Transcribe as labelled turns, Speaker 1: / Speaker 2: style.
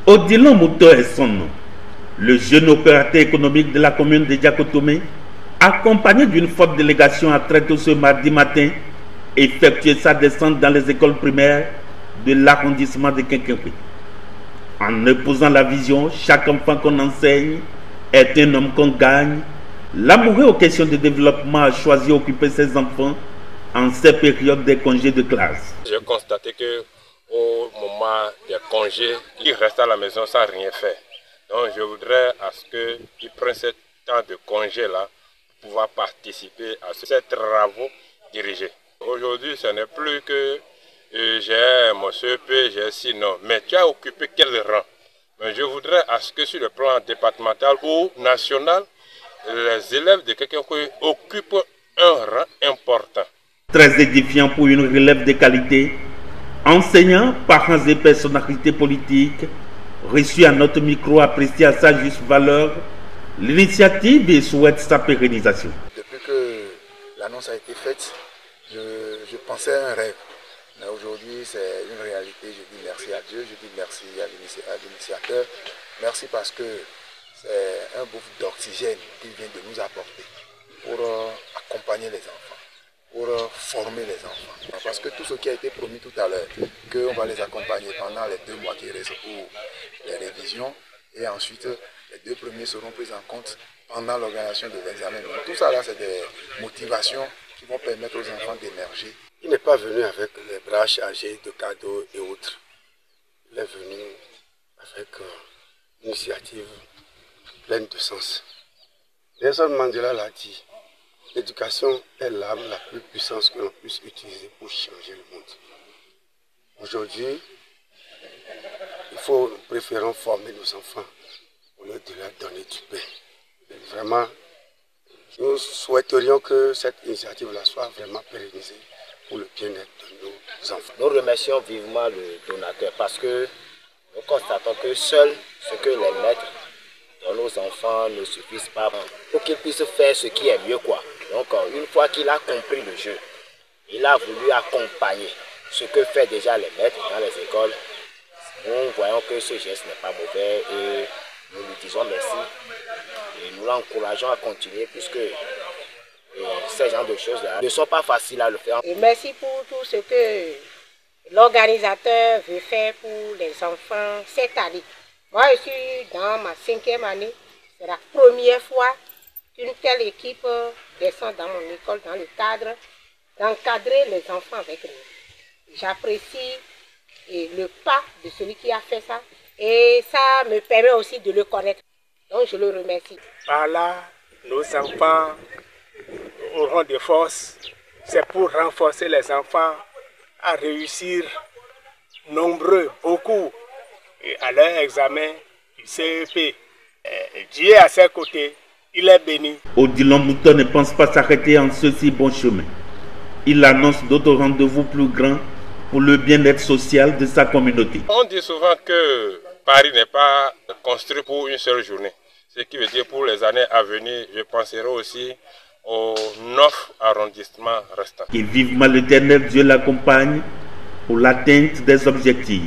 Speaker 1: Odilon Mouto est son nom. Le jeune opérateur économique de la commune de Diakotomé, accompagné d'une forte délégation, a très tôt ce mardi matin effectué sa descente dans les écoles primaires de l'arrondissement de Quinquinquin. En opposant la vision, chaque enfant qu'on enseigne est un homme qu'on gagne. L'amoureux aux questions de développement a choisi d'occuper ses enfants en ces périodes des congés de classe.
Speaker 2: J'ai constaté que au moment des congés, il reste à la maison sans rien faire. Donc je voudrais à ce qu'il prenne ce temps de congé-là pour pouvoir participer à ces travaux dirigés. Aujourd'hui, ce n'est plus que j'ai mon CEP, j'ai sinon. Mais tu as occupé quel rang? Mais je voudrais à ce que sur le plan départemental ou national, les élèves de quelqu'un qui occupent un rang important.
Speaker 1: Très édifiant pour une relève de qualité. Enseignants, parents et personnalités politiques reçus à notre micro apprécient à sa juste valeur l'initiative et souhaitent sa pérennisation.
Speaker 3: Depuis que l'annonce a été faite, je pensais à un rêve. Mais aujourd'hui, c'est une réalité. Je dis merci à Dieu, je dis merci à l'initiateur. Merci parce que c'est un bouffon d'oxygène qu'il vient de nous apporter pour accompagner les enfants, pour former les enfants. Parce que tout ce qui a été promis tout à l'heure, qu'on va les accompagner pendant les 2 mois qui restent pour les révisions, et ensuite les 2 premiers seront pris en compte pendant l'organisation de l'examen. Tout ça là, c'est des motivations qui vont permettre aux enfants d'émerger.
Speaker 4: Il n'est pas venu avec les bras chargés de cadeaux et autres. Il est venu avec une initiative pleine de sens. Nelson Mandela l'a dit, l'éducation est l'arme la plus puissante que l'on puisse utiliser pour changer le monde. Aujourd'hui, nous préférons former nos enfants au lieu de leur donner du pain. Et vraiment, nous souhaiterions que cette initiative-là soit vraiment pérennisée pour le bien-être de nos enfants.
Speaker 5: Nous remercions vivement le donateur parce que nous constatons que seul ce que les maîtres de nos enfants ne suffisent pas pour qu'ils puissent faire ce qui est mieux, quoi. Donc une fois qu'il a compris le jeu, il a voulu accompagner ce que fait déjà les maîtres dans les écoles. Nous voyons que ce geste n'est pas mauvais et nous lui disons merci et nous l'encourageons à continuer puisque ces genres de choses-là ne sont pas faciles à le faire.
Speaker 6: Et merci pour tout ce que l'organisateur veut faire pour les enfants cette année. Moi, je suis dans ma 5e année. C'est la première fois qu'une telle équipe descend dans mon école dans le cadre d'encadrer les enfants avec nous. J'apprécie le pas de celui qui a fait ça et ça me permet aussi de le connaître. Donc je le remercie.
Speaker 7: Par là, nos enfants auront des forces. C'est pour renforcer les enfants à réussir nombreux, beaucoup, à leur examen du CEP. Dieu est à ses côtés, il est béni.
Speaker 1: Odilon Mouto ne pense pas s'arrêter en ceci bon chemin. Il annonce d'autres rendez-vous plus grands pour le bien-être social de sa communauté.
Speaker 2: On dit souvent que Paris n'est pas construit pour une seule journée. Ce qui veut dire pour les années à venir, je penserai aussi aux 9 arrondissements restants.
Speaker 1: Et vivement l'Éternel Dieu l'accompagne pour l'atteinte des objectifs.